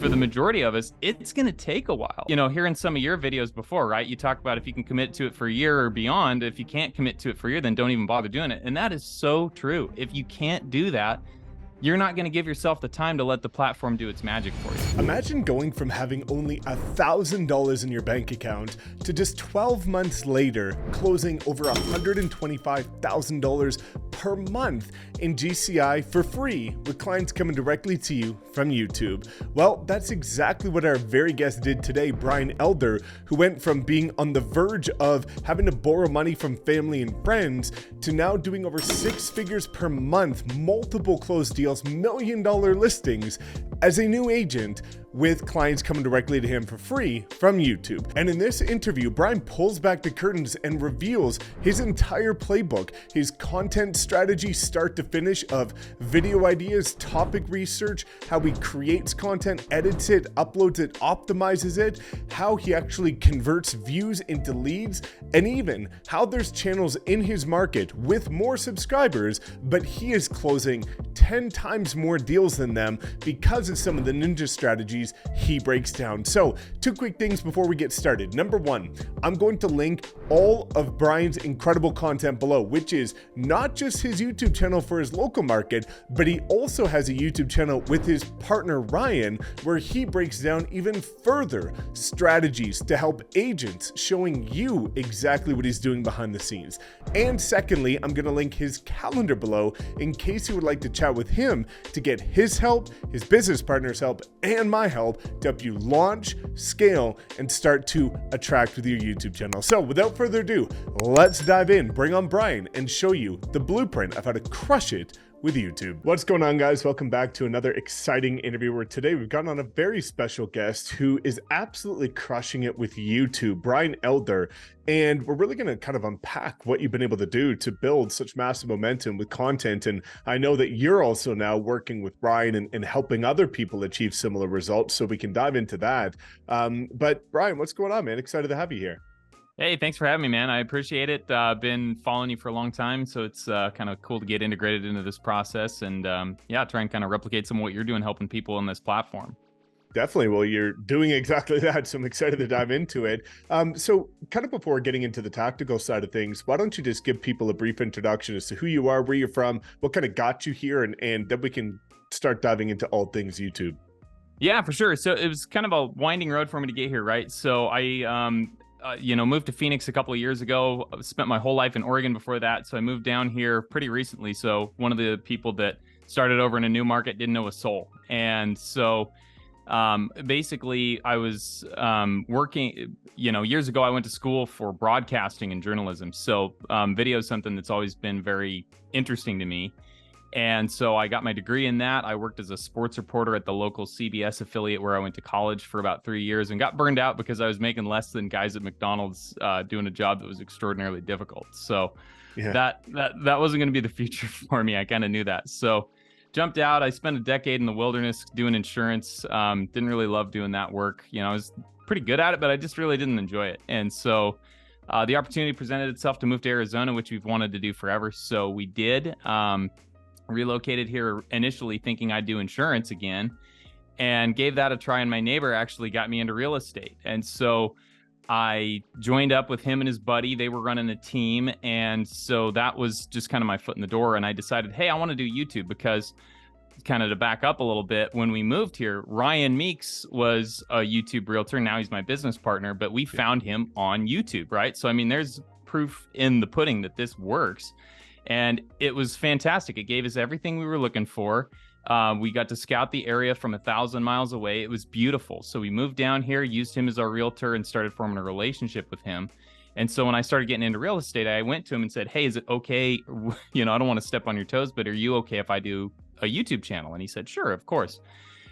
For the majority of us, it's going to take a while. You know, hearing some of your videos before, right? You talk about if you can commit to it for a year or beyond. If you can't commit to it for a year, then don't even bother doing it. And that is so true. If you can't do that, you're not going to give yourself the time to let the platform do its magic for you. Imagine going from having only $1,000 in your bank account to just 12 months later closing over $125,000 per month in GCI for free, with clients coming directly to you from YouTube. Well, that's exactly what our very guest did today, Brian Elder, who went from being on the verge of having to borrow money from family and friends to now doing over 6 figures per month, multiple closed deals, million-dollar listings as a new agent, with clients coming directly to him for free from YouTube. And in this interview, Brian pulls back the curtains and reveals his entire playbook, his content strategy start to finish of video ideas, topic research, how he creates content, edits it, uploads it, optimizes it, how he actually converts views into leads, and even how there's channels in his market with more subscribers, but he is closing 10 times more deals than them because of some of the ninja strategies he breaks down. So 2 quick things before we get started. Number 1, I'm going to link all of Brian's incredible content below, which is not just his YouTube channel for his local market, but he also has a YouTube channel with his partner Ryan, where he breaks down even further strategies to help agents, showing you exactly what he's doing behind the scenes. And secondly, I'm going to link his calendar below in case you would like to chat with him to get his help, his business partner's help, and my help to help you launch, scale, and start to attract with your YouTube channel. So without further ado, let's dive in, bring on Brian, and show you the blueprint of how to crush it with YouTube. What's going on, guys? Welcome back to another exciting interview where today we've gotten on a very special guest who is absolutely crushing it with YouTube, Brian Elder. And we're really going to kind of unpack what you've been able to do to build such massive momentum with content. And I know that you're also now working with Brian and helping other people achieve similar results, so we can dive into that. But Brian, what's going on, man? Excited to have you here. Hey, thanks for having me, man. I appreciate it. Been following you for a long time, so it's kind of cool to get integrated into this process and yeah, try and kind of replicate some of what you're doing, helping people on this platform. Definitely. Well, you're doing exactly that, so I'm excited to dive into it. So kind of before getting into the tactical side of things, why don't you just give people a brief introduction as to who you are, where you're from, what kind of got you here, and then we can start diving into all things YouTube. Yeah, for sure. So it was kind of a winding road for me to get here, right? So I moved to Phoenix a couple of years ago. I spent my whole life in Oregon before that. So I moved down here pretty recently. So one of the people that started over in a new market didn't know a soul. And so basically I was working, years ago, I went to school for broadcasting and journalism. So video is something that's always been very interesting to me. And so I got my degree in that. I worked as a sports reporter at the local CBS affiliate where I went to college for about 3 years and got burned out because I was making less than guys at McDonald's doing a job that was extraordinarily difficult. So yeah, that wasn't going to be the future for me. I kind of knew that. So jumped out. I spent a decade in the wilderness doing insurance. Didn't really love doing that work. I was pretty good at it, but I just really didn't enjoy it. And so the opportunity presented itself to move to Arizona, which we've wanted to do forever. So we did. Relocated here initially thinking I'd do insurance again, and gave that a try. And my neighbor actually got me into real estate. And so I joined up with him and his buddy. They were running a team. And so that was just kind of my foot in the door. And I decided, hey, I want to do YouTube, because kind of to back up a little bit, when we moved here, Ryan Meeks was a YouTube realtor. Now he's my business partner, but we found him on YouTube, right? So, I mean, there's proof in the pudding that this works. And it was fantastic. It gave us everything we were looking for. We got to scout the area from 1,000 miles away. It was beautiful. So we moved down here, used him as our realtor, and started forming a relationship with him. And so when I started getting into real estate, I went to him and said, hey, is it okay? I don't want to step on your toes, but are you okay if I do a YouTube channel? And he said, sure, of course.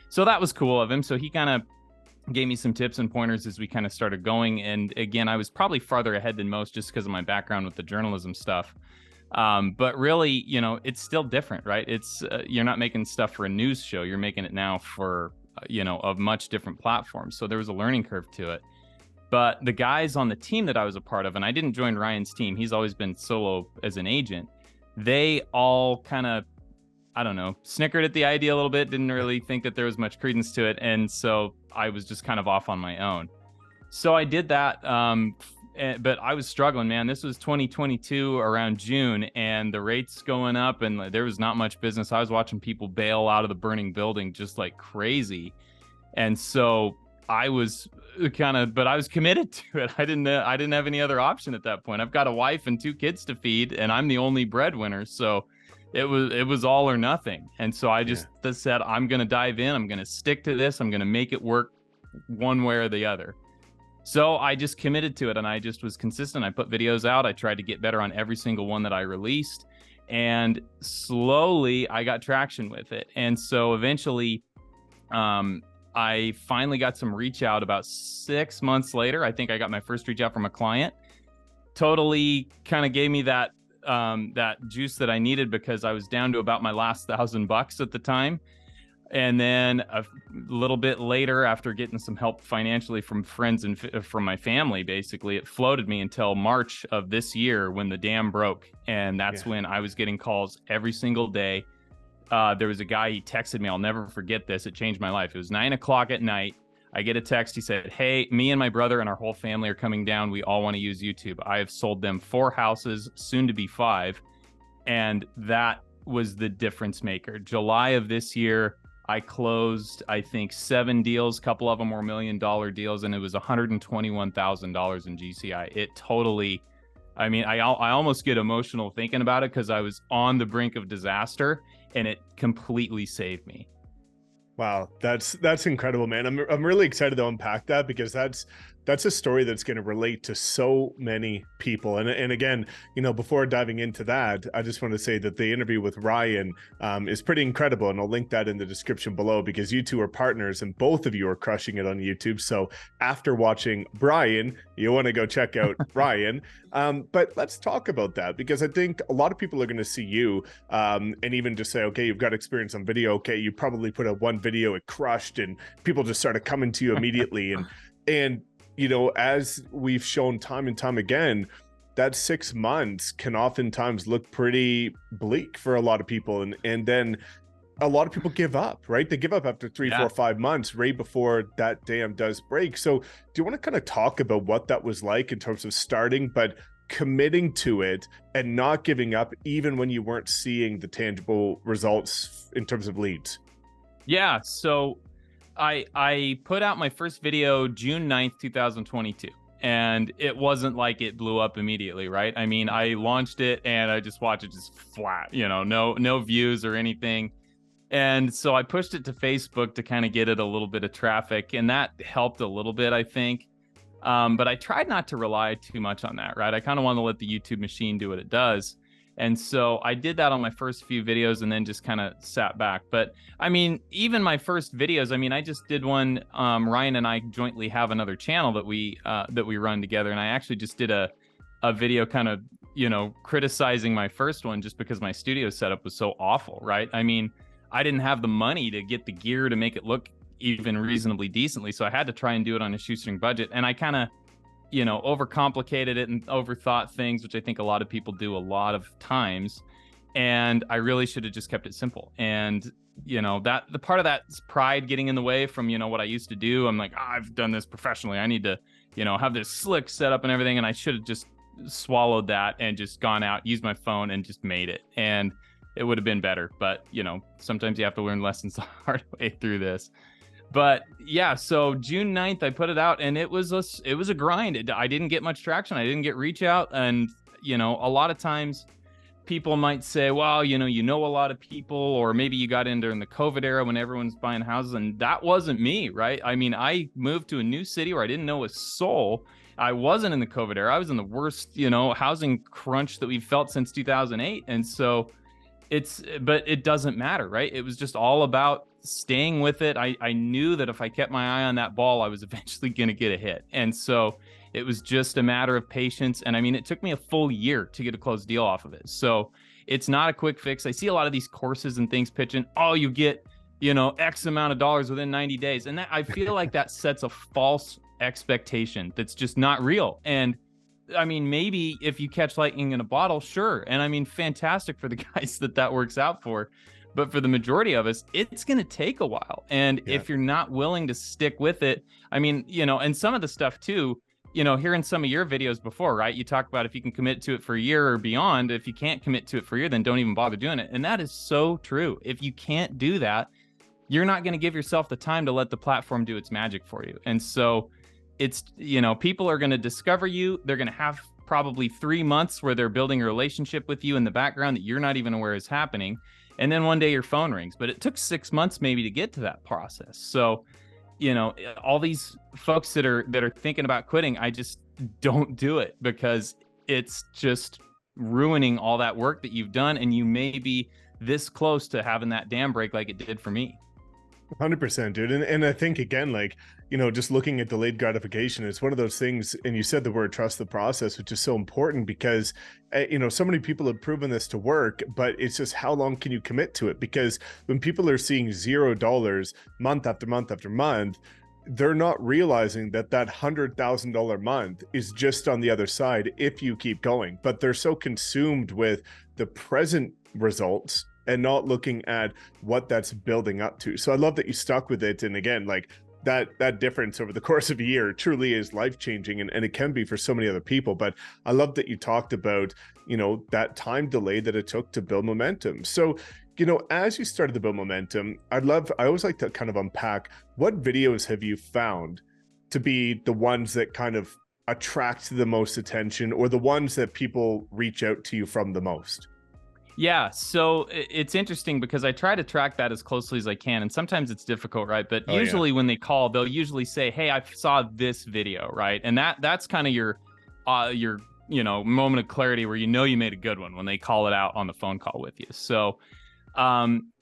So that was cool of him. So he kind of gave me some tips and pointers as we kind of started going. And again, I was probably farther ahead than most just because of my background with the journalism stuff. But really, it's still different, right? It's you're not making stuff for a news show. You're making it now for, a much different platform. So there was a learning curve to it. But the guys on the team that I was a part of, and I didn't join Ryan's team, he's always been solo as an agent. They all kind of I don't know, snickered at the idea a little bit, didn't really think that there was much credence to it. And so I was just kind of off on my own. So I did that. But I was struggling, man. This was 2022 around June, and the rates going up, and there was not much business. I was watching people bail out of the burning building just like crazy. And so I was but I was committed to it. I didn't have any other option at that point. I've got a wife and 2 kids to feed, and I'm the only breadwinner. So it was all or nothing. And so I just said, I'm going to dive in. I'm going to stick to this. I'm going to make it work one way or the other. So I just committed to it, and I just was consistent. I put videos out. I tried to get better on every single one that I released, and slowly I got traction with it. And so eventually, I finally got some reach out about 6 months later. I think I got my first reach out from a client. Totally kind of gave me that juice that I needed, because I was down to about my last $1,000 at the time. And then a little bit later, after getting some help financially from friends and from my family, basically, it floated me until March of this year when the dam broke. And that's when I was getting calls every single day. There was a guy, he texted me. I'll never forget this. It changed my life. It was 9 o'clock at night. I get a text. He said, hey, me and my brother and our whole family are coming down. We all want to use YouTube. I have sold them 4 houses, soon to be 5. And that was the difference maker. July of this year, I closed, I think, 7 deals. A couple of them were $1 million deals, and it was $121,000 in GCI. It totally, I mean, I almost get emotional thinking about it, because I was on the brink of disaster, and it completely saved me. Wow, that's incredible, man. I'm really excited to unpack that, because that's a story that's going to relate to so many people. And again, you know, before diving into that, I just want to say that the interview with Ryan is pretty incredible, and I'll link that in the description below, because you two are partners and both of you are crushing it on YouTube. So after watching Brian, you want to go check out Ryan. But let's talk about that, because I think a lot of people are going to see you and even just say, okay, you've got experience on video. Okay, you probably put out 1 video, it crushed, and people just started coming to you immediately. And you know, as we've shown time and time again, that 6 months can oftentimes look pretty bleak for a lot of people. And then a lot of people give up, right? They give up after 3, 4, 5 months, right before that dam does break. So do you want to kind of talk about what that was like in terms of starting, but committing to it and not giving up, even when you weren't seeing the tangible results in terms of leads? Yeah. So I put out my first video June 9th, 2022, and it wasn't like it blew up immediately, right? I mean, I launched it and I just watched it just flat, you know, no views or anything. And so I pushed it to Facebook to kind of get it a little bit of traffic, and that helped a little bit, I think. But I tried not to rely too much on that, right? I kind of want to let the YouTube machine do what it does. And so I did that on my first few videos, and then just kind of sat back. But I mean, even my first videos, I mean, I just did one, Ryan and I jointly have another channel that we run together. And I actually just did a video kind of, you know, criticizing my first one, just because my studio setup was so awful, right? I mean, I didn't have the money to get the gear to make it look even reasonably decently. So I had to try and do it on a shoestring budget. And I kind of, you know, overcomplicated it and overthought things, which I think a lot of people do a lot of times. And I really should have just kept it simple. And, you know, that the part of that's pride getting in the way from, you know, what I used to do. I'm like, oh, I've done this professionally. I need to, you know, have this slick setup and everything. And I should have just swallowed that and just gone out, used my phone and just made it. And it would have been better. But, you know, sometimes you have to learn lessons the hard way through this. But yeah, so June 9th, I put it out, and it was a grind. I didn't get much traction. I didn't get reach out. And, you know, a lot of times people might say, well, you know a lot of people, or maybe you got in during the COVID era when everyone's buying houses. And that wasn't me, right? I mean, I moved to a new city where I didn't know a soul. I wasn't in the COVID era. I was in the worst, you know, housing crunch that we've felt since 2008. And so but it doesn't matter, right? It was just all about staying with it. I knew that if I kept my eye on that ball, I was eventually going to get a hit. And so it was just a matter of patience. And I mean, it took me a full year to get a closed deal off of it. So it's not a quick fix. I see a lot of these courses and things pitching, oh, you get, you know, X amount of dollars within 90 days. And that, I feel like that sets a false expectation that's just not real. And I mean, maybe if you catch lightning in a bottle, sure. And I mean, fantastic for the guys that works out for. But for the majority of us, it's going to take a while. And Yeah. if you're not willing to stick with it, I mean, and some of the stuff too, hearing some of your videos before, right? You talk about if you can commit to it for a year or beyond. If you can't commit to it for a year, then don't even bother doing it. And that is so true. If you can't do that, you're not going to give yourself the time to let the platform do its magic for you. And so it's, people are going to discover you. They're going to have probably 3 months where they're building a relationship with you in the background that you're not even aware is happening. And then one day your phone rings, but it took 6 months maybe to get to that process. So, all these folks that are thinking about quitting, I just don't do it, because it's just ruining all that work that you've done. And you may be this close to having that dam break like it did for me. 100%, dude. And I think, again, like, just looking at delayed gratification, it's one of those things. And you said the word trust the process, which is so important, because, so many people have proven this to work, but it's just how long can you commit to it? Because when people are seeing $0 month after month after month, they're not realizing that that $100,000 month is just on the other side if you keep going. But they're so consumed with the present results and not looking at what that's building up to. So I love that you stuck with it. And again, like that difference over the course of a year truly is life-changing, and it can be for so many other people. But I love that you talked about, that time delay that it took to build momentum. So, as you started to build momentum, I always like to kind of unpack, what videos have you found to be the ones that kind of attract the most attention, or the ones that people reach out to you from the most? Yeah, so it's interesting because I try to track that as closely as I can, and sometimes it's difficult, right? But usually when they call, they'll usually say, "Hey, I saw this video," right? And that's kind of your moment of clarity where you made a good one when they call it out on the phone call with you. So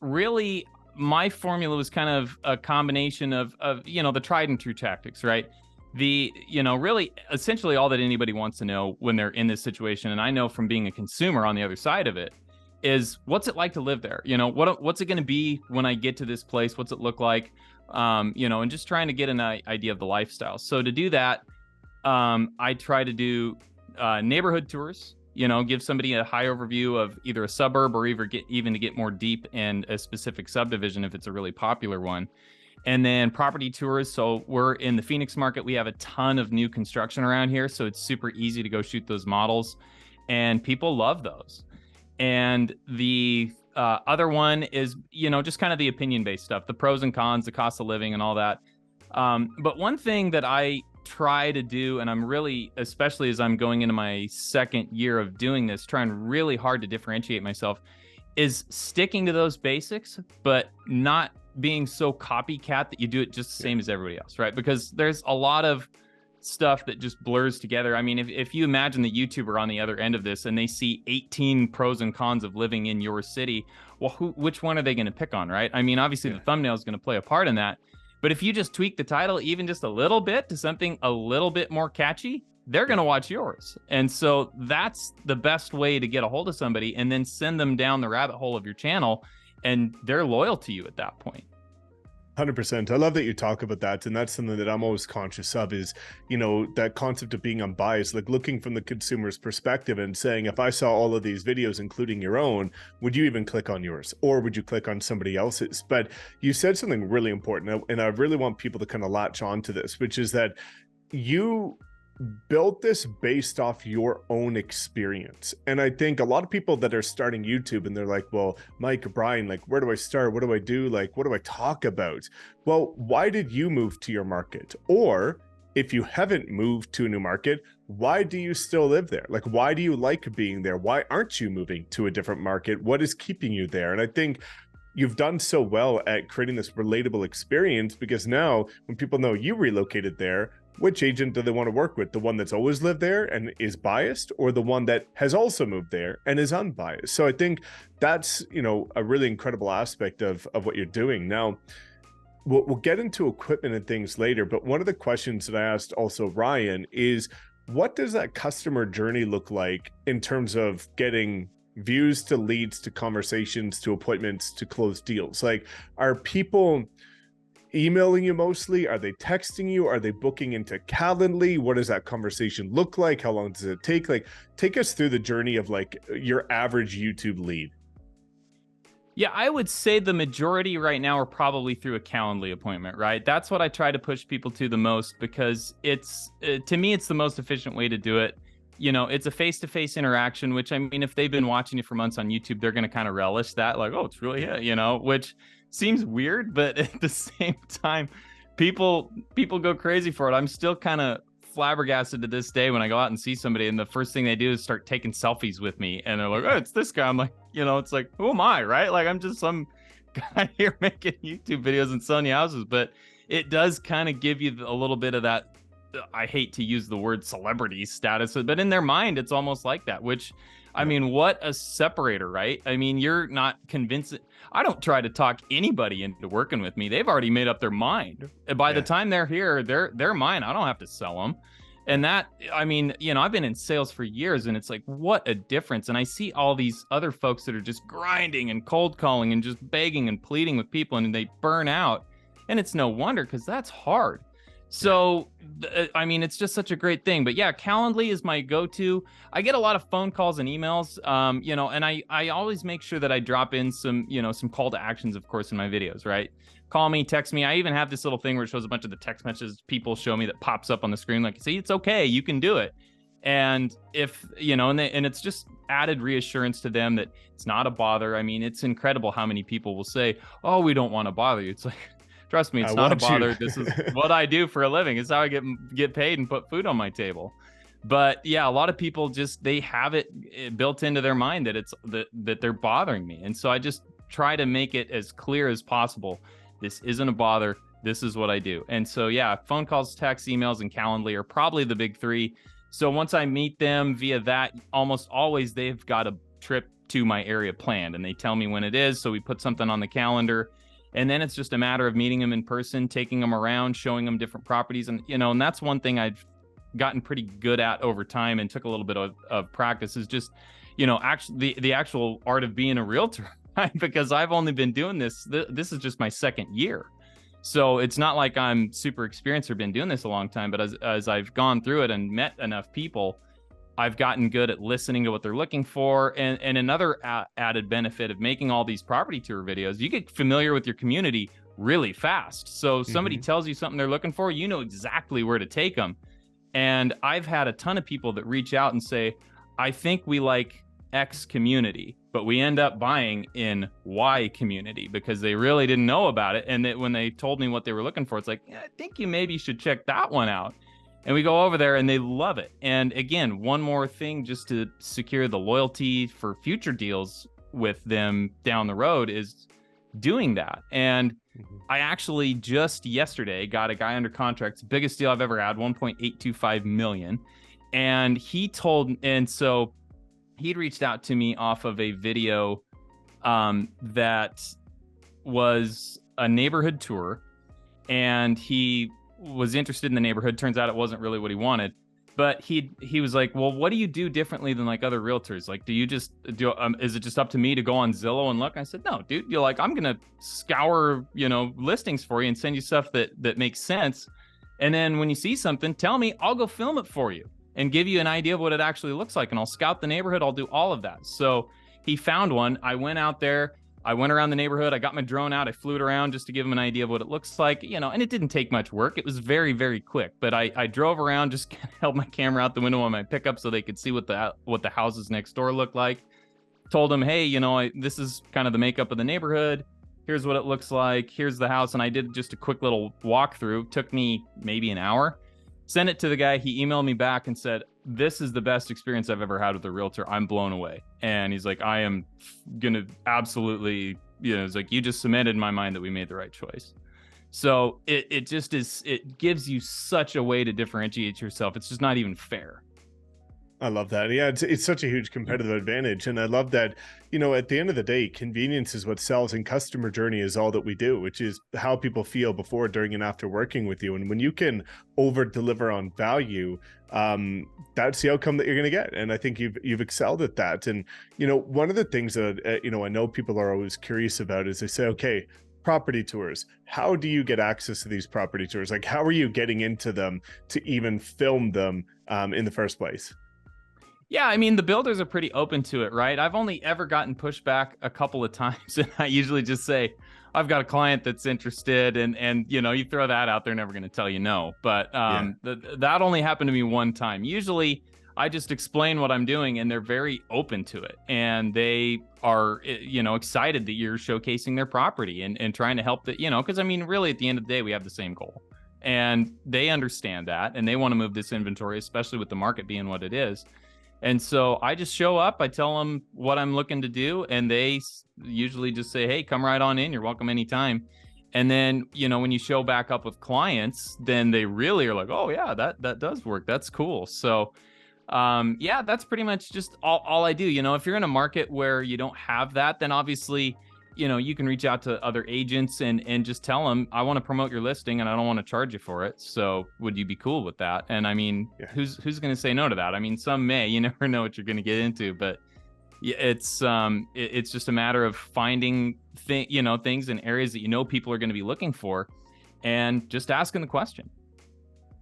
really, my formula was kind of a combination of the tried and true tactics, right? Really essentially all that anybody wants to know when they're in this situation, and I know from being a consumer on the other side of it, is what's it like to live there? What's it going to be when I get to this place? What's it look like? And just trying to get an idea of the lifestyle. So to do that, I try to do neighborhood tours, give somebody a high overview of either a suburb or even to get more deep in a specific subdivision if it's a really popular one. And then property tours. So we're in the Phoenix market. We have a ton of new construction around here, so it's super easy to go shoot those models, and people love those. And the other one is, just kind of the opinion-based stuff, the pros and cons, the cost of living and all that. But one thing that I try to do, and I'm really, especially as I'm going into my second year of doing this, trying really hard to differentiate myself, is sticking to those basics, but not being so copycat that you do it just the same as everybody else, right? Because there's a lot of stuff that just blurs together. I mean, if you imagine the YouTuber on the other end of this and they see 18 pros and cons of living in your city, well, which one are they going to pick on, right? I mean, obviously the thumbnail is going to play a part in that, but if you just tweak the title even just a little bit to something a little bit more catchy, they're going to watch yours. And so that's the best way to get a hold of somebody, and then send them down the rabbit hole of your channel, and they're loyal to you at that point. 100%. I love that you talk about that. And that's something that I'm always conscious of is, that concept of being unbiased, like looking from the consumer's perspective and saying, if I saw all of these videos, including your own, would you even click on yours, or would you click on somebody else's? But you said something really important, and I really want people to kind of latch on to this, which is that you built this based off your own experience. And I think a lot of people that are starting YouTube and they're like, well, Mike or Brian, like, where do I start? What do I do? Like, what do I talk about? Well, why did you move to your market? Or if you haven't moved to a new market, why do you still live there? Like, why do you like being there? Why aren't you moving to a different market? What is keeping you there? And I think you've done so well at creating this relatable experience, because now when people know you relocated there, which agent do they want to work with? The one that's always lived there and is biased, or the one that has also moved there and is unbiased? So I think that's, a really incredible aspect of what you're doing. Now, we'll get into equipment and things later, but one of the questions that I asked also Ryan is, what does that customer journey look like in terms of getting views to leads to conversations to appointments to close deals? Like, are people emailing you mostly? Are they texting you? Are they booking into Calendly? What does that conversation look like? How long does it take? Like, take us through the journey of like your average YouTube lead. Yeah, I would say the majority right now are probably through a Calendly appointment, right? That's what I try to push people to the most because it's to me it's the most efficient way to do it. It's a face-to-face interaction, which I mean, if they've been watching it for months on YouTube, they're going to kind of relish that, like, oh, it's really it, which seems weird, but at the same time, people go crazy for it. I'm still kind of flabbergasted to this day when I go out and see somebody, and the first thing they do is start taking selfies with me, and they're like, "Oh, it's this guy." I'm like, it's like, who am I, right? Like, I'm just some guy here making YouTube videos and selling you houses, but it does kind of give you a little bit of that. I hate to use the word celebrity status, but in their mind, it's almost like that. Which, I mean, what a separator, right? I mean, you're not convincing. I don't try to talk anybody into working with me. They've already made up their mind. By the time they're here, they're mine. I don't have to sell them. And that, I mean, I've been in sales for years, and it's like, what a difference. And I see all these other folks that are just grinding and cold calling and just begging and pleading with people, and they burn out. And it's no wonder, because that's hard. So, I mean, it's just such a great thing. But yeah, Calendly is my go-to. I get a lot of phone calls and emails, and I always make sure that I drop in some call to actions, of course, in my videos, right? Call me, text me. I even have this little thing where it shows a bunch of the text messages people show me that pops up on the screen. Like, see, it's okay. You can do it. And if, and it's just added reassurance to them that it's not a bother. I mean, it's incredible how many people will say, oh, we don't want to bother you. It's like, trust me, it's not a bother. This is what I do for a living. It's how I get paid and put food on my table. But yeah, a lot of people they have it built into their mind that it's that they're bothering me. And so I just try to make it as clear as possible. This isn't a bother. This is what I do. And so yeah, phone calls, texts, emails, and Calendly are probably the big three. So once I meet them via that, almost always they've got a trip to my area planned, and they tell me when it is. So we put something on the calendar. And then it's just a matter of meeting them in person, taking them around, showing them different properties. And, and that's one thing I've gotten pretty good at over time and took a little bit of practice is just, actually the actual art of being a realtor, because I've only been doing this. This is just my second year. So it's not like I'm super experienced or been doing this a long time, but as I've gone through it and met enough people, I've gotten good at listening to what they're looking for. And another added benefit of making all these property tour videos, you get familiar with your community really fast. So somebody tells you something they're looking for, you know exactly where to take them. And I've had a ton of people that reach out and say, I think we like X community, but we end up buying in Y community because they really didn't know about it. And when they told me what they were looking for, it's like, I think you maybe should check that one out. And we go over there and they love it. And again, one more thing just to secure the loyalty for future deals with them down the road is doing that. And I actually just yesterday got a guy under contract. It's the biggest deal I've ever had, 1.825 million. And so he'd reached out to me off of a video that was a neighborhood tour, and he was interested in the neighborhood. Turns out it wasn't really what he wanted, but he was like, well, what do you do differently than like other realtors? Like, is it just up to me to go on Zillow and look? I said, no, dude, you're like, I'm going to scour, listings for you and send you stuff that makes sense. And then when you see something, tell me, I'll go film it for you and give you an idea of what it actually looks like. And I'll scout the neighborhood. I'll do all of that. So he found one. I went out there. I went around the neighborhood. I got my drone out. I flew it around just to give him an idea of what it looks like, and it didn't take much work. It was very, very quick, but I drove around, just held my camera out the window on my pickup so they could see what the houses next door looked like. Told them, hey, this is kind of the makeup of the neighborhood. Here's what it looks like. Here's the house. And I did just a quick little walkthrough. Took me maybe an hour. Sent it to the guy. He emailed me back and said, this is the best experience I've ever had with a realtor. I'm blown away. And he's like, I am going to absolutely, it's like, you just cemented in my mind that we made the right choice. So it just is, it gives you such a way to differentiate yourself. It's just not even fair. I love that. Yeah, it's such a huge competitive advantage. And I love that, at the end of the day, convenience is what sells, and customer journey is all that we do, which is how people feel before, during, and after working with you. And when you can over deliver on value, that's the outcome that you're going to get. And I think you've excelled at that. And, one of the things that, I know people are always curious about is they say, okay, property tours. How do you get access to these property tours? Like, how are you getting into them to even film them in the first place? Yeah, I mean, the builders are pretty open to it, right? I've only ever gotten pushback a couple of times, and I usually just say, I've got a client that's interested, and you know, you throw that out, they're never going to tell you no. But Yeah. that only happened to me one time. Usually, I just explain what I'm doing, and they're very open to it, and they are, you know, excited that you're showcasing their property and trying to help that, you know, because I mean, really, at the end of the day, we have the same goal, and they understand that, and they want to move this inventory, especially with the market being what it is. And so I just show up, I tell them what I'm looking to do, and they usually just say, hey, come right on in. You're welcome anytime. And then, you know, when you show back up with clients, then they really are like, oh, yeah, that does work. That's cool. So, yeah, that's pretty much just all I do. You know, if you're in a market where you don't have that, then obviously, you know, you can reach out to other agents and just tell them, I want to promote your listing and I don't want to charge you for it. So would you be cool with that? And I mean, Yeah. who's going to say no to that? I mean, some may, you never know what you're going to get into, but yeah, it's just a matter of finding you know, things in areas that, you know, people are going to be looking for and just asking the question.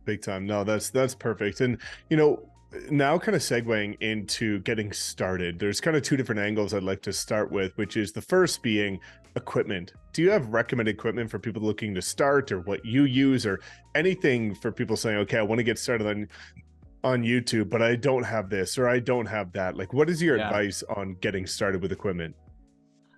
Big time. No, that's perfect. And you know, now kind of segueing into getting started, there's kind of two different angles I'd like to start with, which is the first being equipment. Do you have recommended equipment for people looking to start, or what you use, or anything for people saying, okay, I want to get started on YouTube, but I don't have this or I don't have that? Like, what is your Yeah. advice on getting started with equipment?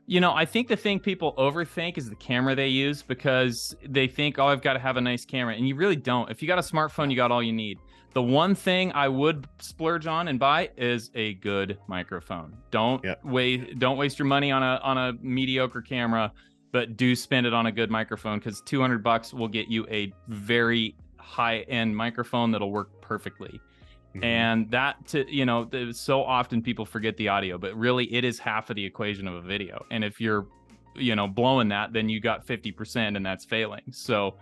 You know, I think the thing people overthink is the camera they use, because they think, oh, I've got to have a nice camera. And you really don't. If you got a smartphone, you got all you need. The one thing I would splurge on and buy is a good microphone. Don't waste your money on a mediocre camera, but do spend it on a good microphone, because $200 will get you a very high-end microphone that'll work perfectly. And that, you know, so often people forget the audio, but really it is half of the equation of a video. And if you're, you know, blowing that, then you got 50% and that's failing. So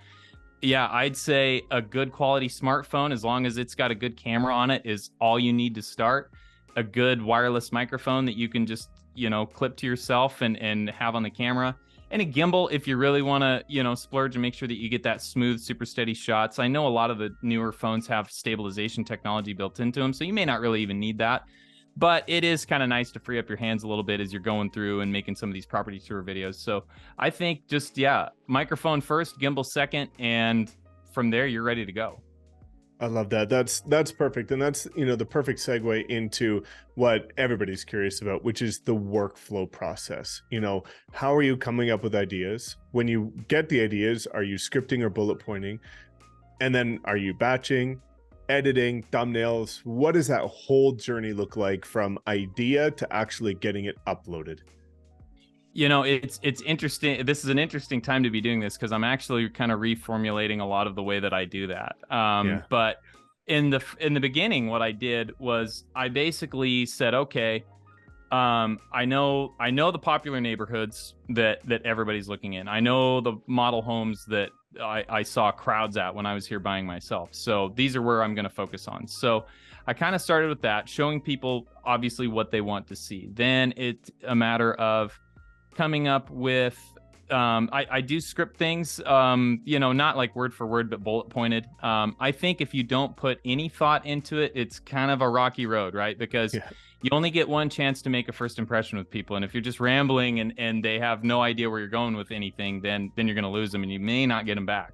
yeah, I'd say a good quality smartphone, as long as it's got a good camera on it, is all you need to start. A good wireless microphone that you can just, you know, clip to yourself and have on the camera. And a gimbal if you really want to, you know, splurge and make sure that you get that smooth, super steady shots. I know a lot of the newer phones have stabilization technology built into them, so you may not really even need that. But it is kind of nice to free up your hands a little bit as you're going through and making some of these property tour videos. So I think just, yeah, microphone first, gimbal second, and from there you're ready to go. I love that. That's perfect. And that's, you know, the perfect segue into what everybody's curious about, which is the workflow process. You know, how are you coming up with ideas? When you get the ideas, are you scripting or bullet pointing? And then are you batching, editing, thumbnails? What does that whole journey look like from idea to actually getting it uploaded? You know, it's interesting. This is an interesting time to be doing this, because I'm actually kind of reformulating a lot of the way that I do that. But in the beginning, what I did was I basically said, okay, I know the popular neighborhoods that everybody's looking in. I know the model homes that I saw crowds at when I was here buying myself. So these are where I'm going to focus on. So I kind of started with that, showing people obviously what they want to see. Then it's a matter of coming up with, I do script things, you know, not like word for word, but bullet pointed. I think if you don't put any thought into it, it's kind of a rocky road, right? Because you only get one chance to make a first impression with people. And if you're just rambling and they have no idea where you're going with anything, then you're going to lose them and you may not get them back.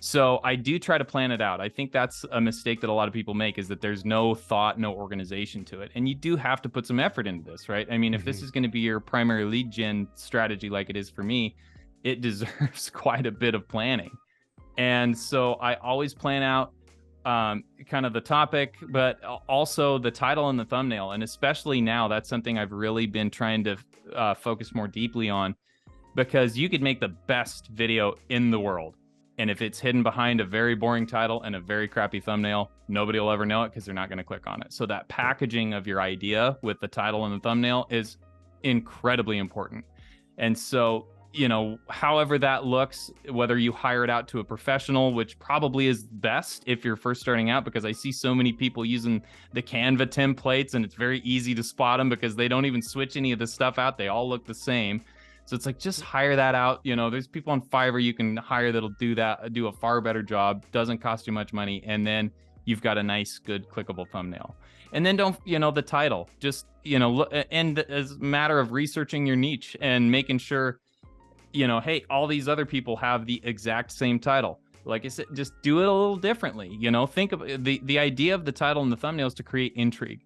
So I do try to plan it out. I think that's a mistake that a lot of people make, is that there's no thought, no organization to it. And you do have to put some effort into this, right? I mean, if this is going to be your primary lead gen strategy, like it is for me, it deserves quite a bit of planning. And so I always plan out kind of the topic, but also the title and the thumbnail. And especially now, that's something I've really been trying to focus more deeply on, because you could make the best video in the world, and if it's hidden behind a very boring title and a very crappy thumbnail, nobody will ever know it, because they're not going to click on it. So that packaging of your idea with the title and the thumbnail is incredibly important. And so, you know, however that looks, whether you hire it out to a professional, which probably is best if you're first starting out, because I see so many people using the Canva templates and it's very easy to spot them because they don't even switch any of the stuff out. They all look the same. So it's like, just hire that out. You know, there's people on Fiverr you can hire that'll do that, do a far better job, doesn't cost you much money. And then you've got a nice, good, clickable thumbnail. And then don't, the title, just, and as a matter of researching your niche and making sure, hey, all these other people have the exact same title. Like I said, just do it a little differently. Think of the idea of the title and the thumbnail is to create intrigue.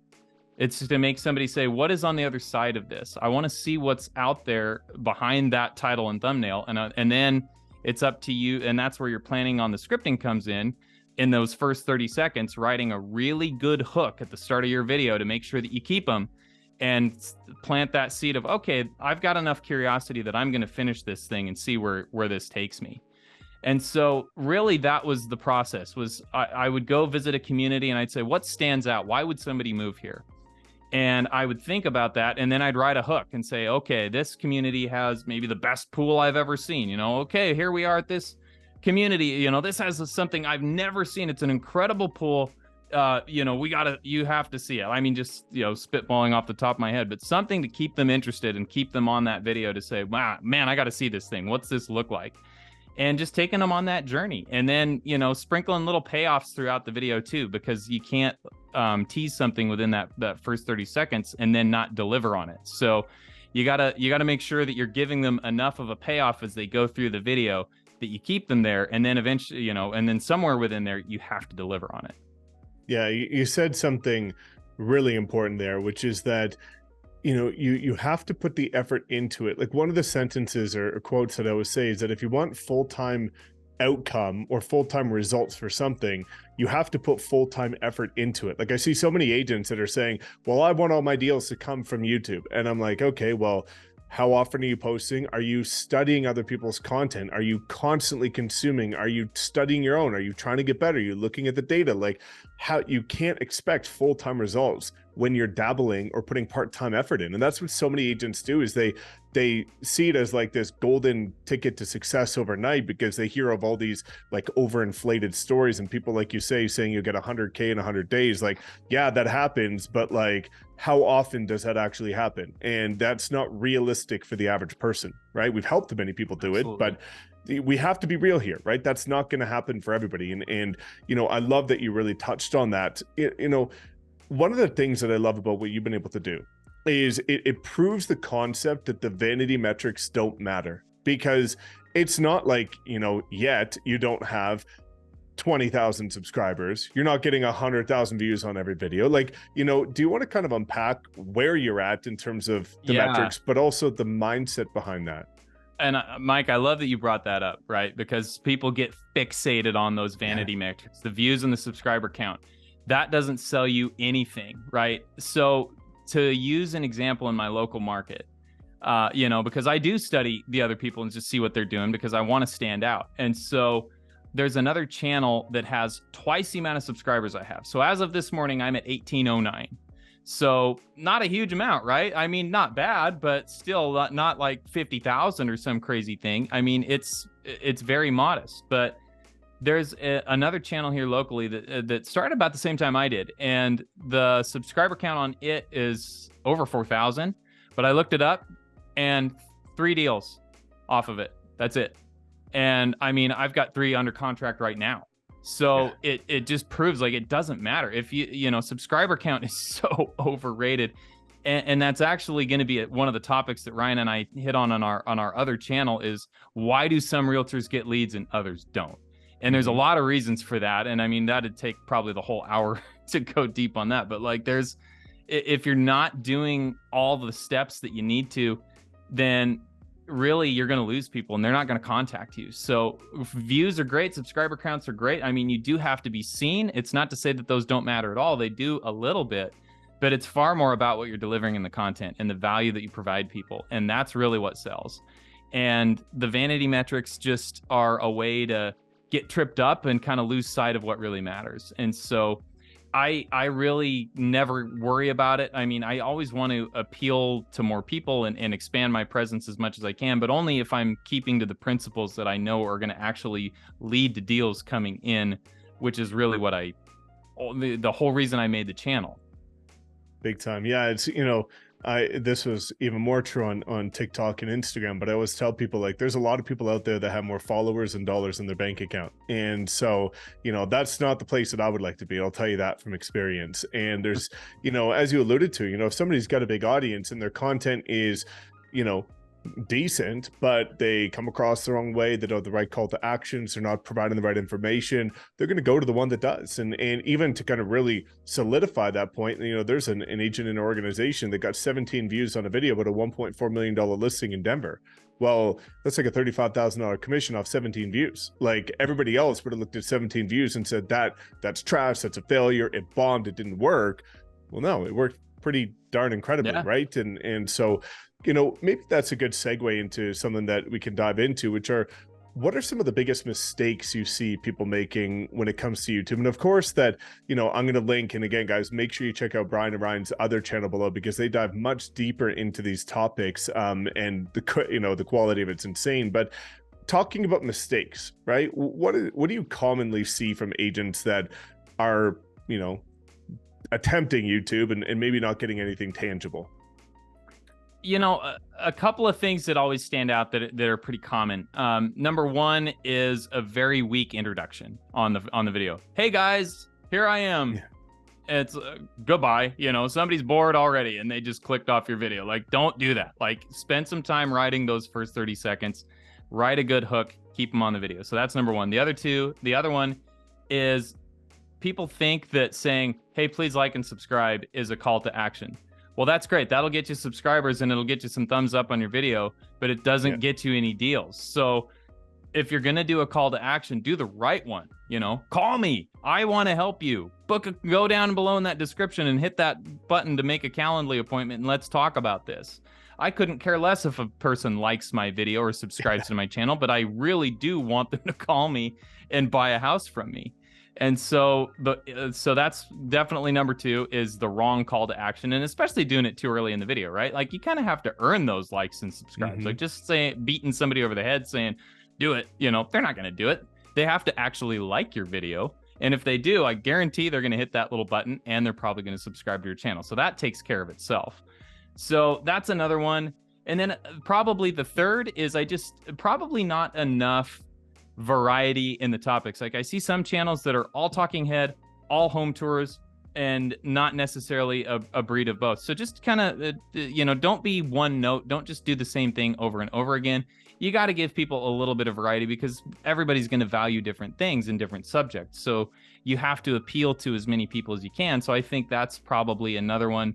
It's to make somebody say, what is on the other side of this? I want to see what's out there behind that title and thumbnail. And then it's up to you. And that's where your planning on the scripting comes in those first 30 seconds, writing a really good hook at the start of your video to make sure that you keep them and plant that seed of, okay, I've got enough curiosity that I'm going to finish this thing and see where this takes me. And so really that was the process. I would go visit a community and I'd say, what stands out? Why would somebody move here? And I would think about that, and then I'd write a hook and say, okay, this community has maybe the best pool I've ever seen. Okay, here we are at this community. This has something I've never seen. It's an incredible pool. You have to see it. I mean, just, spitballing off the top of my head, but something to keep them interested and keep them on that video to say, wow, man, I got to see this thing. What's this look like? And just taking them on that journey, and then, sprinkling little payoffs throughout the video too, because you can't tease something within that first 30 seconds and then not deliver on it. So you gotta make sure that you're giving them enough of a payoff as they go through the video that you keep them there, and then eventually, and then somewhere within there, you have to deliver on it. Yeah, you said something really important there, which is that you have to put the effort into it. Like, one of the sentences or quotes that I always say is that if you want full-time outcome or full-time results for something, you have to put full-time effort into it. Like, I see so many agents that are saying, well, I want all my deals to come from YouTube. And I'm like, okay, well, how often are you posting? Are you studying other people's content? Are you constantly consuming? Are you studying your own? Are you trying to get better? Are you looking at the data? Like, how you can't expect full-time results when you're dabbling or putting part-time effort in. And that's what so many agents do, is they see it as like this golden ticket to success overnight, because they hear of all these like overinflated stories and people, like you say, saying you get 100K in 100 days. Like, yeah, that happens, but like, how often does that actually happen? And that's not realistic for the average person, right? We've helped many people do it, but we have to be real here, right? That's not going to happen for everybody. And I love that you really touched on that. One of the things that I love about what you've been able to do is it proves the concept that the vanity metrics don't matter, because it's not like, yet you don't have 20,000 subscribers. You're not getting 100,000 views on every video. Like, do you want to kind of unpack where you're at in terms of the metrics, but also the mindset behind that? And Mike, I love that you brought that up, right? Because people get fixated on those vanity metrics, the views and the subscriber count. That doesn't sell you anything, right? So to use an example in my local market, because I do study the other people and just see what they're doing, because I want to stand out. And so there's another channel that has twice the amount of subscribers I have. So as of this morning, I'm at 1809. So not a huge amount, right? I mean, not bad, but still not like 50,000 or some crazy thing. I mean, it's very modest, but there's another channel here locally that started about the same time I did, and the subscriber count on it is over 4,000. But I looked it up, and 3 deals off of it. That's it. And I mean, I've got 3 under contract right now. So it just proves like it doesn't matter if subscriber count is so overrated. And that's actually going to be one of the topics that Ryan and I hit on our other channel, is why do some realtors get leads and others don't? And there's a lot of reasons for that. And I mean, that'd take probably the whole hour to go deep on that. But like, if you're not doing all the steps that you need to, then really you're going to lose people and they're not going to contact you. So views are great. Subscriber counts are great. I mean, you do have to be seen. It's not to say that those don't matter at all. They do a little bit, but it's far more about what you're delivering in the content and the value that you provide people. And that's really what sells. And the vanity metrics just are a way to get tripped up and kind of lose sight of what really matters. And so I really never worry about it. I mean, I always want to appeal to more people and expand my presence as much as I can, but only if I'm keeping to the principles that I know are going to actually lead to deals coming in, which is really what the whole reason I made the channel. Big time. Yeah. It's, this was even more true on TikTok and Instagram, but I always tell people, like, there's a lot of people out there that have more followers and dollars in their bank account. And so, that's not the place that I would like to be. I'll tell you that from experience. And there's, as you alluded to, if somebody's got a big audience and their content is, decent, but they come across the wrong way, they don't have the right call to actions, they're not providing the right information, they're going to go to the one that does. And even to kind of really solidify that point, there's an agent in an organization that got 17 views on a video about a $1.4 million listing in Denver. Well, that's like a $35,000 commission off 17 views. Like, everybody else would have looked at 17 views and said that's trash, that's a failure, it bombed, it didn't work. Well, no, it worked pretty darn incredibly, Yeah. right? And so, maybe that's a good segue into something that we can dive into, which are, what are some of the biggest mistakes you see people making when it comes to YouTube? And of course that, I'm going to link, and again, guys, make sure you check out Brian and Ryan's other channel below, because they dive much deeper into these topics, and the quality of it's insane. But talking about mistakes, right? What do you commonly see from agents that are, attempting YouTube and maybe not getting anything tangible? A couple of things that always stand out that are pretty common. Number one is a very weak introduction on the video. Hey guys, here I am. Yeah. It's goodbye. Somebody's bored already and they just clicked off your video. Like, don't do that. Like, spend some time writing those first 30 seconds. Write a good hook. Keep them on the video. So that's number one. The other one is, people think that saying, hey, please like and subscribe is a call to action. Well, that's great. That'll get you subscribers and it'll get you some thumbs up on your video, but it doesn't get you any deals. So if you're going to do a call to action, do the right one. Call me. I want to help you. Go down below in that description and hit that button to make a Calendly appointment, and let's talk about this. I couldn't care less if a person likes my video or subscribes to my channel, but I really do want them to call me and buy a house from me. And so that's definitely number two, is the wrong call to action, and especially doing it too early in the video, right? Like, you kind of have to earn those likes and subscribes. Mm-hmm. Like, just beating somebody over the head saying, do it, they're not going to do it. They have to actually like your video. And if they do, I guarantee they're going to hit that little button and they're probably going to subscribe to your channel. So that takes care of itself. So that's another one. And then probably the third is probably not enough variety in the topics. Like, I see some channels that are all talking head, all home tours, and not necessarily a breed of both. So just kind of, don't be one note. Don't just do the same thing over and over again. You got to give people a little bit of variety, because everybody's going to value different things in different subjects. So you have to appeal to as many people as you can. So I think that's probably another one.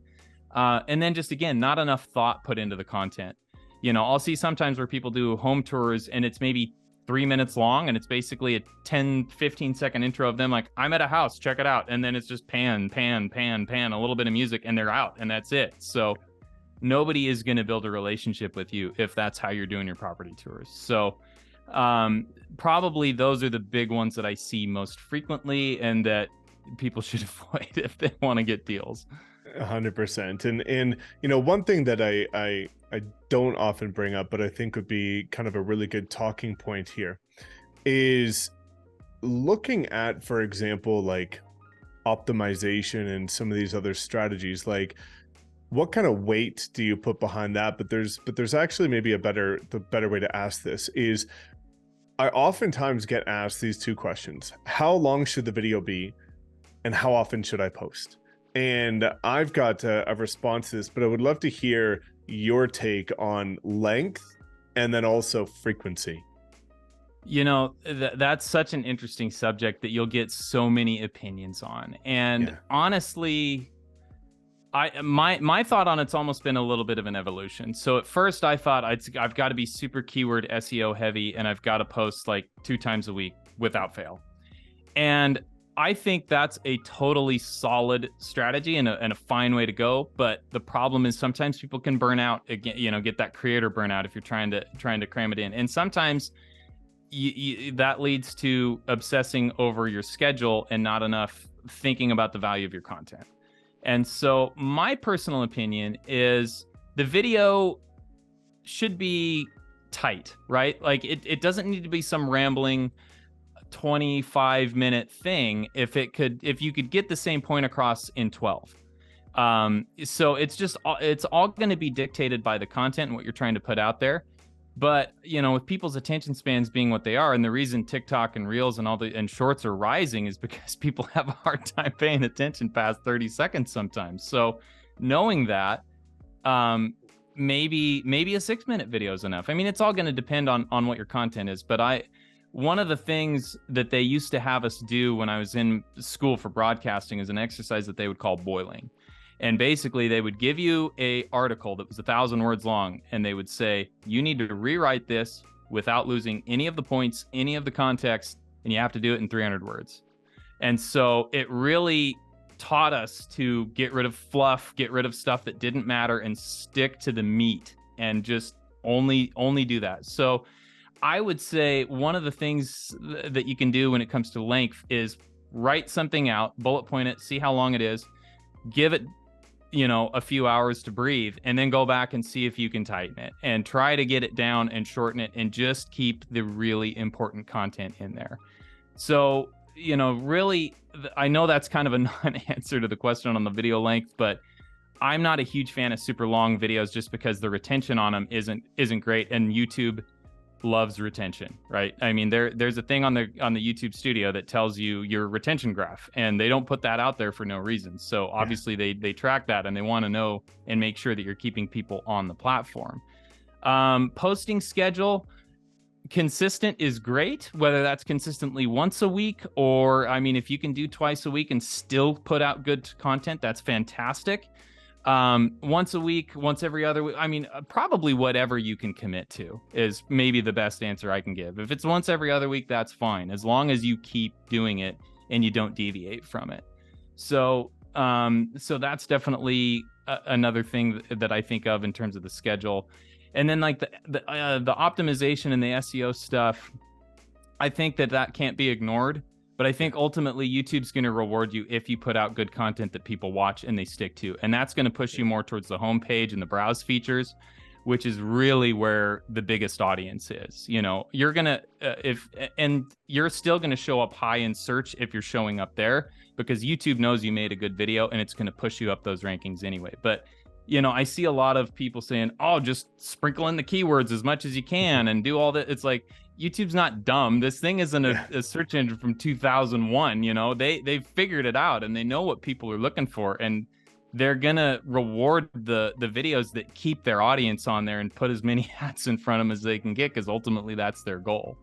And then just, again, not enough thought put into the content. I'll see sometimes where people do home tours and it's maybe 3 minutes long, and it's basically a 10-15 second intro of them like, I'm at a house, check it out. And then it's just pan, a little bit of music, and they're out, and that's it. So nobody is going to build a relationship with you if that's how you're doing your property tours. So probably those are the big ones that I see most frequently and that people should avoid if they want to get deals. 100%. And one thing that I don't often bring up, but I think would be kind of a really good talking point here, is looking at, for example, like optimization and some of these other strategies. Like, what kind of weight do you put behind that? But there's actually maybe the better way to ask this is, I oftentimes get asked these two questions: how long should the video be, and how often should I post? And I've got a response to this, but I would love to hear your take on length and then also frequency. That's such an interesting subject that you'll get so many opinions on. And honestly, my thought on it's almost been a little bit of an evolution. So at first I thought I've got to be super keyword SEO heavy, and I've got to post like 2 times a week without fail. And I think that's a totally solid strategy and a fine way to go. But the problem is sometimes people can burn out again, get that creator burnout if you're trying to cram it in. And sometimes that leads to obsessing over your schedule and not enough thinking about the value of your content. And so my personal opinion is the video should be tight, right? Like, it doesn't need to be some rambling 25-minute thing if you could get the same point across in 12. So it's all going to be dictated by the content and what you're trying to put out there. But, with people's attention spans being what they are, and the reason TikTok and Reels and Shorts are rising is because people have a hard time paying attention past 30 seconds sometimes. So knowing that, maybe a 6-minute video is enough. I mean, it's all going to depend on what your content is. But one of the things that they used to have us do when I was in school for broadcasting is an exercise that they would call boiling. And basically, they would give you an article that was 1,000 words long, and they would say, you need to rewrite this without losing any of the points, any of the context, and you have to do it in 300 words. And so it really taught us to get rid of fluff, get rid of stuff that didn't matter, and stick to the meat, and just only do that. So I would say one of the things that you can do when it comes to length is write something out, bullet point it, see how long it is, give it a few hours to breathe, and then go back and see if you can tighten it and try to get it down and shorten it, and just keep the really important content in there. So, really, I know that's kind of a non-answer to the question on the video length, but I'm not a huge fan of super long videos just because the retention on them isn't great, and YouTube loves retention, right? I mean, there's a thing on the YouTube studio that tells you your retention graph, and they don't put that out there for no reason. So obviously they track that, and they want to know and make sure that you're keeping people on the platform. Posting schedule, consistent is great, whether that's consistently once a week, or if you can do twice a week and still put out good content, that's fantastic. Once a week, once every other week, probably whatever you can commit to is maybe the best answer I can give. If it's once every other week, that's fine, as long as you keep doing it and you don't deviate from it. So that's definitely another thing that I think of in terms of the schedule. And then like the optimization and the SEO stuff, I think that can't be ignored. But I think ultimately YouTube's going to reward you if you put out good content that people watch and they stick to. And that's going to push you more towards the homepage and the browse features, which is really where the biggest audience is. You're going to, you're still going to show up high in search if you're showing up there, because YouTube knows you made a good video and it's going to push you up those rankings anyway. But, I see a lot of people saying, oh, just sprinkle in the keywords as much as you can and do all that. It's like, YouTube's not dumb. This thing isn't a search engine from 2001. They've figured it out, and they know what people are looking for, and they're gonna reward the videos that keep their audience on there and put as many hats in front of them as they can get, because ultimately that's their goal.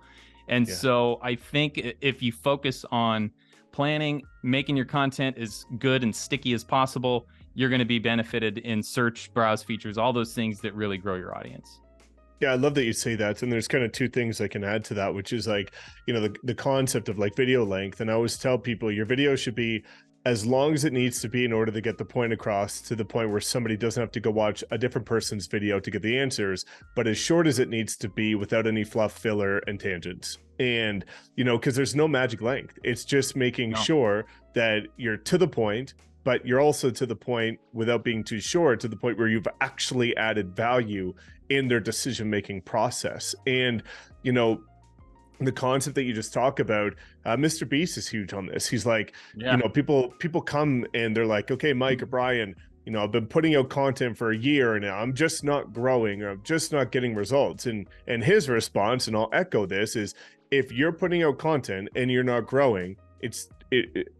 And so I think if you focus on planning, making your content as good and sticky as possible, you're going to be benefited in search, browse features, all those things that really grow your audience. Yeah, I love that you say that. And there's kind of two things I can add to that, which is like, the concept of like video length. And I always tell people your video should be as long as it needs to be in order to get the point across, to the point where somebody doesn't have to go watch a different person's video to get the answers, but as short as it needs to be without any fluff, filler, and tangents. And, because there's no magic length. It's just making sure that you're to the point, but you're also to the point without being too short, to the point where you've actually added value in their decision-making process. And, the concept that you just talk about, Mr. Beast is huge on this. He's like, people come and they're like, okay, Mike or Brian, I've been putting out content for a year now. I'm just not growing, or I'm just not getting results. And his response, and I'll echo this, is if you're putting out content and you're not growing,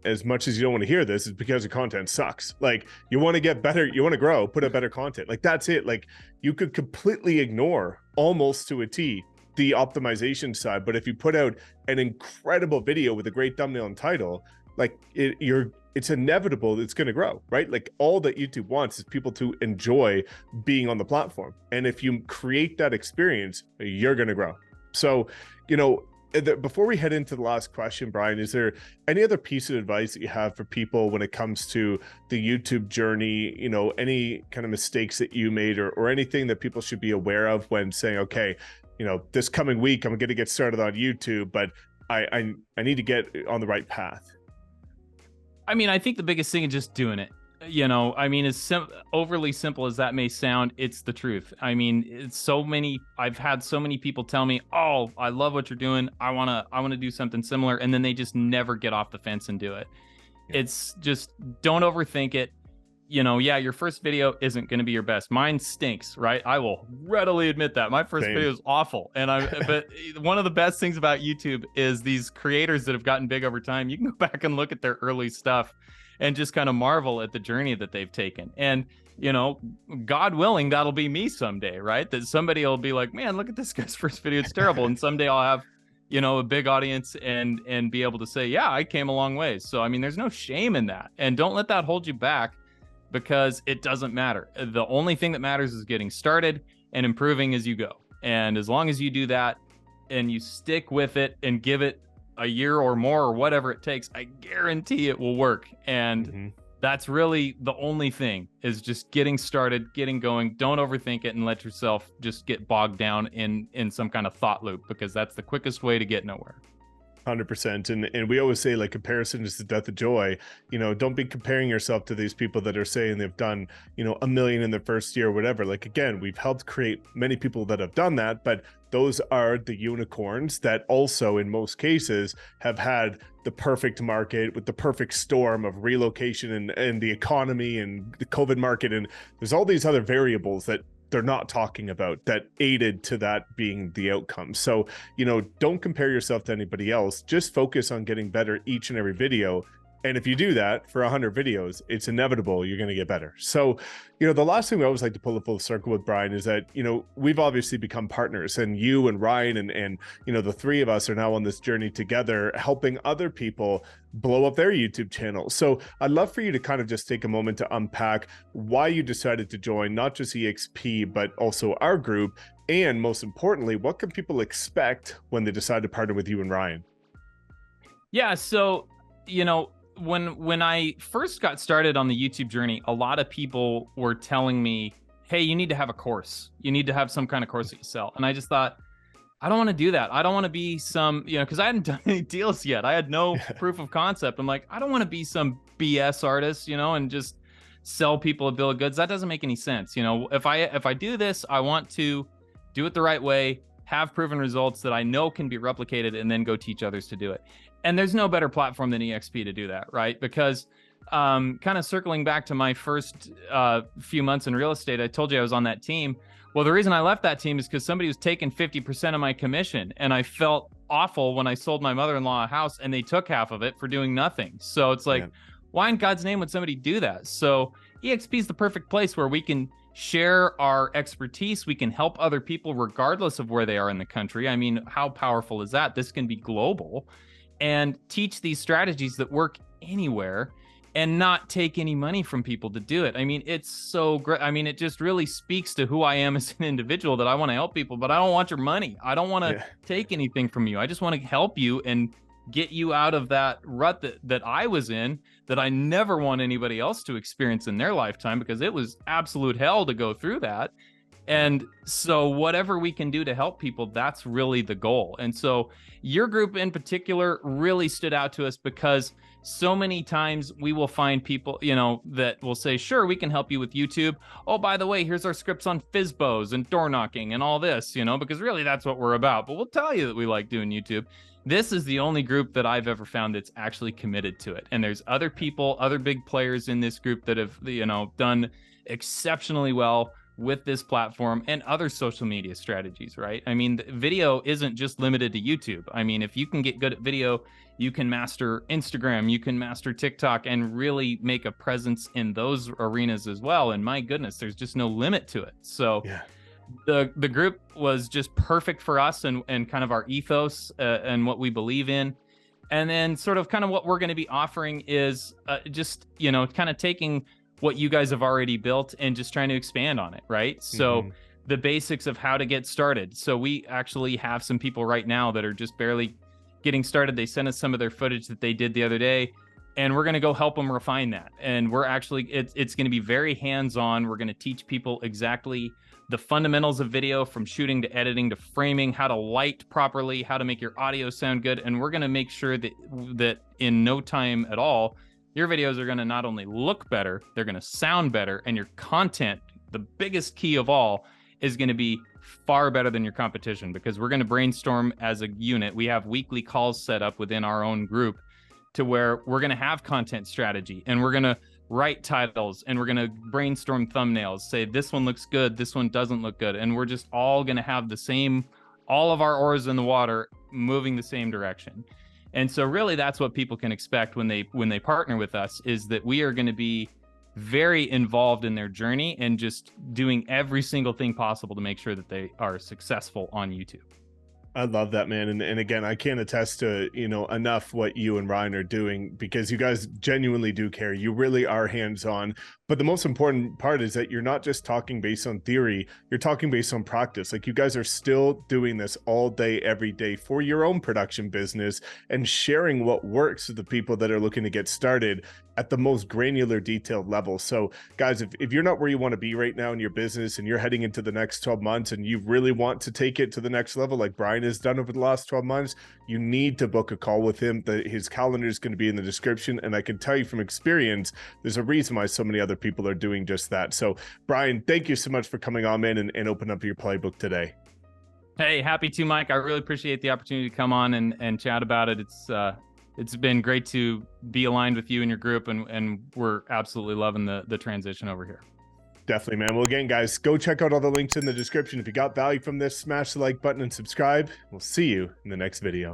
as much as you don't want to hear this, is because your content sucks. Like, you want to get better, you want to grow, put out better content. Like, that's it. Like, you could completely ignore, almost to a T, the optimization side, but if you put out an incredible video with a great thumbnail and title, like it's inevitable it's going to grow, right? Like, all that YouTube wants is people to enjoy being on the platform, and if you create that experience, you're going to grow. So, before we head into the last question, Brian, is there any other piece of advice that you have for people when it comes to the YouTube journey? Any kind of mistakes that you made, or anything that people should be aware of when saying, okay, this coming week, I'm going to get started on YouTube, but I need to get on the right path? I think the biggest thing is just doing it. As overly simple as that may sound, it's the truth. I've had so many people tell me, oh, I love what you're doing, I want to do something similar, and then they just never get off the fence and do it. It's just, don't overthink it. yeah, your first video isn't going to be your best. Mine stinks, right? I will readily admit that. My first Same. video is awful. But one of the best things about YouTube is these creators that have gotten big over time. You can go back and look at their early stuff and just kind of marvel at the journey that they've taken. And, God willing, that'll be me someday, right? That somebody will be like, man, look at this guy's first video. It's terrible. And someday I'll have, a big audience and be able to say, yeah, I came a long way. So, I mean, there's no shame in that. And don't let that hold you back, because it doesn't matter. The only thing that matters is getting started and improving as you go. And as long as you do that and you stick with it and give it a year or more or whatever it takes, I guarantee it will work. And that's really the only thing, is just getting started, getting going. Don't overthink it and let yourself just get bogged down in some kind of thought loop, because that's the quickest way to get nowhere. 100%. And we always say, like, comparison is the death of joy. Don't be comparing yourself to these people that are saying they've done, 1 million in their first year or whatever. Like, again, we've helped create many people that have done that, but those are the unicorns that also, in most cases, have had the perfect market with the perfect storm of relocation and the economy and the COVID market. And there's all these other variables that they're not talking about that aided to that being the outcome. So, don't compare yourself to anybody else. Just focus on getting better each and every video. And if you do that for 100 videos, it's inevitable you're going to get better. So, the last thing we always like to pull a full circle with, Brian, is that, we've obviously become partners, and you and Ryan and the three of us are now on this journey together, helping other people blow up their YouTube channel. So I'd love for you to kind of just take a moment to unpack why you decided to join not just EXP, but also our group. And most importantly, what can people expect when they decide to partner with you and Ryan? Yeah. So, when I first got started on the YouTube journey, a lot of people were telling me, hey, you need to have a course. You need to have some kind of course that you sell. And I just thought, I don't want to do that. I don't want to be some, because I hadn't done any deals yet. I had no proof of concept. I'm like, I don't want to be some BS artist, and just sell people a bill of goods. That doesn't make any sense. If I do this, I want to do it the right way, have proven results that I know can be replicated, and then go teach others to do it. And there's no better platform than EXP to do that, right? Because kind of circling back to my first few months in real estate, I told you I was on that team. Well, the reason I left that team is because somebody was taking 50% of my commission, and I felt awful when I sold my mother-in-law a house and they took half of it for doing nothing. So it's like, why in God's name would somebody do that? So EXP is the perfect place where we can share our expertise. We can help other people regardless of where they are in the country. I mean, how powerful is that? This can be global, and teach these strategies that work anywhere and not take any money from people to do it. I mean, it's so great. I mean, it just really speaks to who I am as an individual, that I want to help people, but I don't want your money. I don't want to take anything from you. I just want to help you and get you out of that rut that I was in, that I never want anybody else to experience in their lifetime, because it was absolute hell to go through that. And so whatever we can do to help people, that's really the goal. And so your group in particular really stood out to us, because so many times we will find people, that will say, sure, we can help you with YouTube. Oh, by the way, here's our scripts on FISBOs and door knocking and all this, because really that's what we're about. But we'll tell you that we like doing YouTube. This is the only group that I've ever found that's actually committed to it. And there's other people, other big players in this group that have, done exceptionally well with this platform and other social media strategies, right? I mean, video isn't just limited to YouTube. I mean, if you can get good at video, you can master Instagram, you can master TikTok, and really make a presence in those arenas as well. And my goodness, there's just no limit to it. So the group was just perfect for us and kind of our ethos and what we believe in. And then sort of kind of what we're going to be offering is just, kind of taking what you guys have already built and just trying to expand on it, right? So the basics of how to get started. So we actually have some people right now that are just barely getting started. They sent us some of their footage that they did the other day, and we're going to go help them refine that. And we're actually, it's going to be very hands-on. We're going to teach people exactly the fundamentals of video, from shooting to editing to framing, how to light properly, how to make your audio sound good. And we're going to make sure that in no time at all, your videos are going to not only look better, they're going to sound better, and your content, the biggest key of all, is going to be far better than your competition, because we're going to brainstorm as a unit. We have weekly calls set up within our own group to where we're going to have content strategy, and we're going to write titles, and we're going to brainstorm thumbnails, say this one looks good, this one doesn't look good. And we're just all going to have the same, all of our oars in the water moving the same direction. And so really that's what people can expect when they partner with us, is that we are going to be very involved in their journey and just doing every single thing possible to make sure that they are successful on YouTube. I love that, man. And again, I can't attest to, enough what you and Ryan are doing, because you guys genuinely do care. You really are hands-on. But the most important part is that you're not just talking based on theory, you're talking based on practice. Like, you guys are still doing this all day, every day for your own production business and sharing what works with the people that are looking to get started at the most granular, detailed level. So guys, if you're not where you want to be right now in your business and you're heading into the next 12 months and you really want to take it to the next level, like Brian has done over the last 12 months, you need to book a call with him. His calendar is going to be in the description. And I can tell you from experience, there's a reason why so many other people are doing just that. So Brian, thank you so much for coming on, man, and open up your playbook today. Hey, happy to, Mike. I really appreciate the opportunity to come on and chat about it. It's been great to be aligned with you and your group, and we're absolutely loving the transition over here. Definitely, man. Well, again, guys, go check out all the links in the description. If you got value from this, smash the like button and subscribe. We'll see you in the next video.